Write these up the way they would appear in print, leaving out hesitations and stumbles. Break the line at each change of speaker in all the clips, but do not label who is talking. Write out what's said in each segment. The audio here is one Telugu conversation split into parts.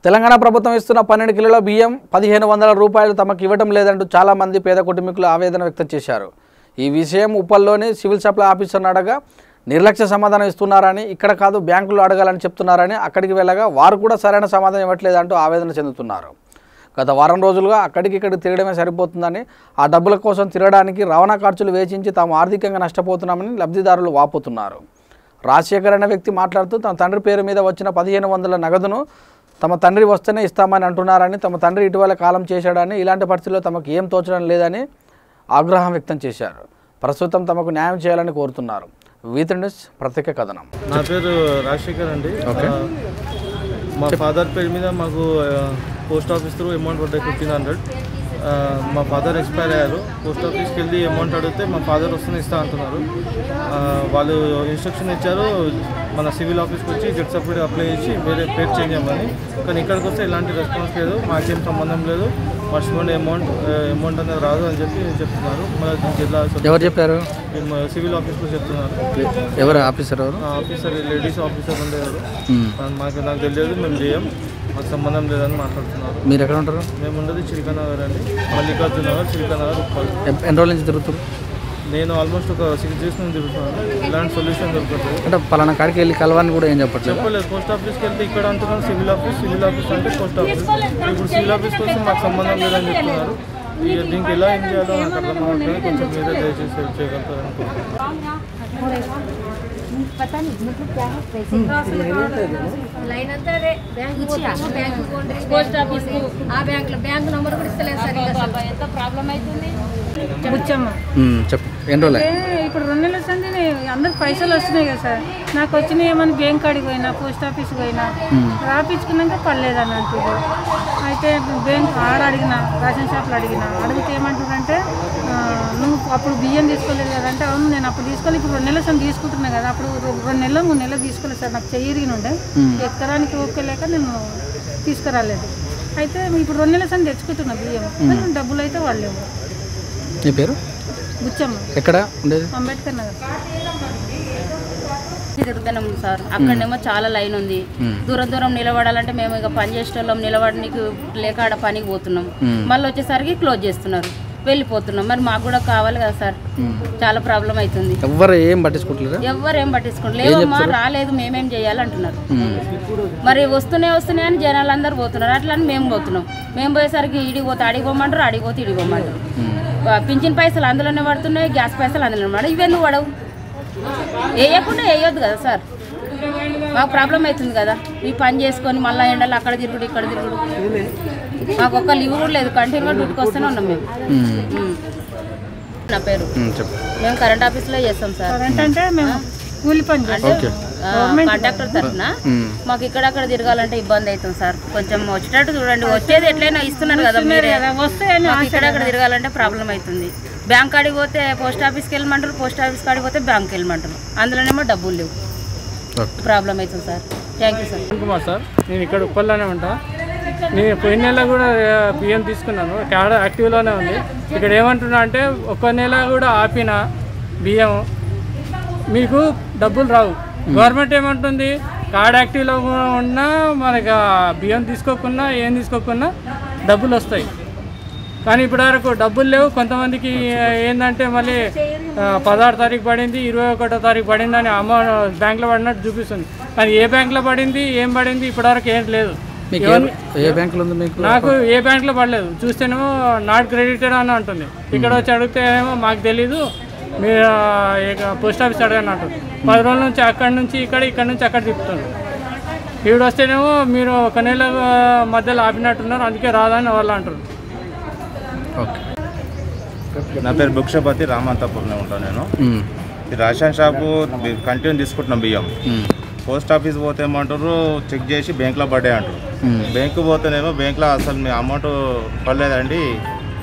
తెలంగాణ ప్రభుత్వం ఇస్తున్న 12 కిలోల బియ్యం 1500 రూపాయలు తమకు ఇవ్వడం లేదంటూ చాలా మంది పేద కుటుంబీకులు ఆవేదన వ్యక్తం చేశారు. ఈ విషయం ఉప్పల్లోని సివిల్ సప్లై ఆఫీసర్ను అడగా నిర్లక్ష్య సమాధానం ఇస్తున్నారని, ఇక్కడ కాదు బ్యాంకులో అడగాలని చెప్తున్నారని, అక్కడికి వెళ్ళగా వారు కూడా సరైన సమాధానం ఇవ్వట్లేదంటూ ఆవేదన చెందుతున్నారు. గత వారం రోజులుగా అక్కడికి తిరగడమే సరిపోతుందని, ఆ డబ్బుల కోసం తిరగడానికి రవాణా ఖర్చులు వేచించి తాము ఆర్థికంగా నష్టపోతున్నామని లబ్ధిదారులు వాపోతున్నారు. రాజశేఖర్ అనే వ్యక్తి మాట్లాడుతూ తన తండ్రి పేరు మీద వచ్చిన 1500 నగదును తమ తండ్రి వస్తేనే ఇస్తామని అంటున్నారని, తమ తండ్రి ఇటీవల కాలం చేశాడని, ఇలాంటి పరిస్థితుల్లో తమకు ఏం తోచడం లేదని ఆగ్రహం వ్యక్తం చేశారు. ప్రస్తుతం తమకు న్యాయం చేయాలని కోరుతున్నారు. V3 న్యూస్ ప్రత్యేక కథనం.
నా పేరు రాజశేఖర్ అండి. మా ఫాదర్ పేరు మీద మాకు పోస్ట్ ఆఫీస్ త్రూ అమౌంట్ పడ్డాయి 1500. మా ఫాదర్ ఎక్స్పైర్ అయ్యారు. పోస్ట్ ఆఫీస్కి వెళ్ళి అమౌంట్ అడిగితే మా ఫాదర్ వస్తూనే ఇస్తా అంటున్నారు. వాళ్ళు ఇన్స్ట్రక్షన్ ఇచ్చారు మన సివిల్ ఆఫీస్కి వచ్చి జెట్ సపరేట్ అప్లై చేసి వేరే పేరు చేంజ్ చేయమని. కానీ ఇక్కడికి వస్తే ఎలాంటి రెస్పాన్స్ లేదు, మాకేం సంబంధం లేదు, మర్చిపోండి అమౌంట్ అనేది రాదు అని చెప్పి చెప్తున్నారు. మన జిల్లా
ఎవరు చెప్పారు?
సివిల్ ఆఫీస్లో చెప్తున్నారు.
ఎవరు ఆఫీసర్?
ఆఫీసర్ లేడీస్ ఆఫీసర్ ఉండేవారు. నాకు తెలియదు, మేము చేయం, మాకు సంబంధం లేదని మాట్లాడుతున్నారు.
మీరు ఎక్కడ ఉంటారు?
మేము ఉండేది చిల్కానగర్ అండి, మల్లికార్జున నగర్, చిల్కానగర్, ఉప్పల్.
ఎన్ని రోజుల నుంచి తిరుగుతారు?
నేను ఆల్మోస్ట్ ఒక 6 days నుంచి తిరుగుతున్నాను. ఇలాంటి సొల్యూషన్ దొరుకుతుంది
అంటే పలానా కాడికి వెళ్ళి కలవాలని కూడా ఏం
చెప్పలేదు. పోస్ట్ ఆఫీస్కి వెళ్తే ఇక్కడ అంటున్నాను సివిల్ ఆఫీస్ అంటే పోస్ట్ ఆఫీస్. ఇప్పుడు సివిల్ ఆఫీస్ కోసం మాకు సంబంధం లేదని చెప్తున్నారు. దీనికి ఎలా ఏం చేయాలో నాకు అర్థం అవుతుంది. కొంచెం మీరే దయచేసి హెల్ప్ చేయగలుగుతారు అనుకుంటున్నాను.
पता नहीं मतलब क्या है पैसे లైన్ అంతా అదే బ్యాంక్ పోస్ట్ ఆఫీస్ ఆ బ్యాంక్ నంబర్ కూడా ఇస్తలేదు సార్. ఎంత ప్రాబ్లం అవుతుంది.
బుచ్చమ్మ
చెప్పు. ఎన్ని రోజులు
ఇప్పుడు 2 నెలల సంది అందరికి పైసలు వస్తున్నాయి కదా సార్. నాకు వచ్చినాయి ఏమని బ్యాంక్ కాడికి పోయినా, పోస్ట్ ఆఫీస్కి పోయినా, రాపించుకున్నాక పర్లేదని అంటున్నారు. అయితే బ్యాంక్ అడిగిన, రేషన్ షాప్లో అడిగితే ఏమంటుందంటే నువ్వు అప్పుడు బియ్యం తీసుకోలేదు కదంటే, అవును నేను అప్పుడు తీసుకోవాలి, ఇప్పుడు 2 నెలల సంది తీసుకుంటున్నా కదా, అప్పుడు 2 నెలలు 3 నెలలు తీసుకోలేదు సార్, నాకు చెయ్యిరిగినుండే ఎక్కడానికి ఓకేలేక నేను తీసుకురాలేదు. అయితే ఇప్పుడు 2 నెలల సంది తెచ్చుకుంటున్నా బియ్యం, డబ్బులు అయితే వాళ్ళు.
నీ పేరు?
బుచ్చమ్మ.
ఎక్కడ ఉండేది?
అంబేద్కర్ నగర్.
తిరుగుతున్నాం సార్. అక్కడనేమో చాలా లైన్ ఉంది. దూరం నిలబడాలంటే మేము ఇక పని చేసేటోళ్ళం, నిలబడడానికి లేక ఆడ పనికి పోతున్నాం. మళ్ళీ వచ్చేసరికి క్లోజ్ చేస్తున్నారు, వెళ్ళిపోతున్నాం. మరి మాకు కూడా కావాలి కదా సార్, చాలా ప్రాబ్లం అవుతుంది.
ఎవరు ఏం పట్టించుకుంటారు?
ఎవరు ఏం పట్టించుకోండి, లేవమ్మా రాలేదు మేమేం చేయాలంటున్నారు. మరి వస్తున్నాయి అని జనాలు అందరు పోతున్నారు, అట్లా అని మేము పోతున్నాం. మేము పోయేసరికి ఇడిపోతే అడిగిపోమంటారు, అడిగిపోతే ఇడిపోమంటారు. పింఛన్ పైసలు అందులోనే పడుతున్నాయి, గ్యాస్ పైసలు అందులోనే పడవు. ఇవన్నీ పడవు, వేయకుండా వేయొద్దు కదా సార్. మాకు ప్రాబ్లం అవుతుంది కదా, ఈ పని చేసుకొని మళ్ళీ ఎండలు అక్కడ తిరుగుడు ఇక్కడ తిరుగుడు. మాకు ఒక్క లీవ్ కూడా లేదు, కంటిన్యూగా డ్యూటీకి వస్తూనే ఉన్నాం మేము. నా పేరు, మేము కరెంట్ ఆఫీస్లో చేస్తాం సార్.
కరెంట్ అంటే మేము కూలి పని
అంటే కాంట్రాక్టర్ తరఫున మాకు ఇక్కడక్కడ తిరగాలంటే ఇబ్బంది అవుతుంది సార్. కొంచెం వచ్చేటట్టు చూడండి, వచ్చేది ఎట్లయినా ఇస్తున్నారు కదా మీరు, ఇక్కడక్కడ తిరగాలంటే ప్రాబ్లం అవుతుంది. బ్యాంక్ కాడికి పోతే పోస్ట్ ఆఫీస్కి వెళ్ళమంటారు, పోస్ట్ ఆఫీస్ కాడికి పోతే బ్యాంక్కి వెళ్ళమంటారు, అందులోనేమో డబ్బులు లేవు, ప్రాబ్లం అవుతుంది sir. Thank you sir.
Kumar sir, నేను ఇక్కడ ఉప్పల్లోనే ఉంటా. నేను పోయిన నెల కూడా బియ్యం తీసుకున్నాను, కార్డ్ యాక్టివ్లోనే ఉంది. ఇక్కడ ఏమంటున్నా అంటే 1 నెల కూడా ఆపిన బియ్యం మీకు డబ్బులు రావు. గవర్నమెంట్ ఏమంటుంది, కార్డ్ యాక్టివ్లో ఉన్నా మనకి బియ్యం తీసుకోకున్నా ఏం తీసుకోకున్నా డబ్బులు వస్తాయి. కానీ ఇప్పటివరకు డబ్బులు లేవు. కొంతమందికి ఏంటంటే మళ్ళీ 16 తారీఖు పడింది, 21వ తారీఖు పడింది అని అమౌంట్ బ్యాంక్లో పడినట్టు చూపిస్తుంది. కానీ ఏ బ్యాంక్లో పడింది ఏం పడింది ఇప్పటివరకు ఏం లేదు.
ఏ బ్యాంకులో ఉంది మీకు?
నాకు ఏ బ్యాంక్లో పడలేదు. చూస్తేనేమో నాట్ క్రెడిటెడ్ అని అంటుంది. ఇక్కడ వచ్చి అడిగితే ఏమో మాకు తెలీదు, మీరు పోస్ట్ ఆఫీస్ అడగని అంటుంది. 10 రోజుల నుంచి అక్కడి నుంచి ఇక్కడ నుంచి అక్కడ తిప్పుతుంది. ఈవిడ వస్తేనేమో మీరు 1 నెల మధ్యలో ఆపినట్టున్నారు, అందుకే రాదని వాళ్ళు అంటారు.
నా పేరు భిక్షపతి, రామంతాపూర్లో ఉంటాను నేను. ఈ రేషన్ షాపు కంటిన్యూ తీసుకుంటున్నాం బియ్యం. పోస్ట్ ఆఫీస్ పోతే ఏమంటారు, చెక్ చేసి బ్యాంక్లో పడ్డాయి అంటారు. బ్యాంకు పోతేనేమో బ్యాంక్లో అసలు మీ అమౌంట్ పడలేదండి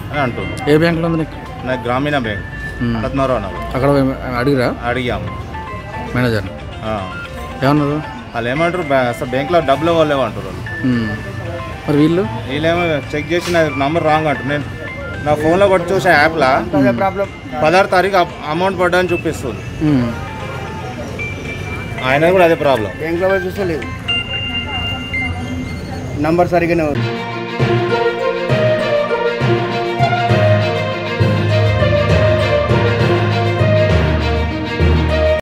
అని అంటారు.
ఏ బ్యాంక్లో ఉంది?
నాకు గ్రామీణ బ్యాంక్, రత్నారావు నగర్.
అక్కడ
అడిగాము
మేనేజర్, ఏమన్నారు?
వాళ్ళు ఏమంటారు, అసలు బ్యాంక్లో డబ్బులు ఇవ్వలేవు అంటారు వాళ్ళు.
మరి
వీళ్ళేమో చెక్ చేసి నా నంబర్ రాంగ్ అంటారు. నేను నా ఫోన్లో కొట్టి చూసే యాప్లో 16 తారీఖు అమౌంట్ పడ్డాని చూపిస్తుంది. ఆయన కూడా అదే ప్రాబ్లం, బ్యాంక్లో చూస్తే లేదు.
నంబర్ సరిగ్గానే ఉంది.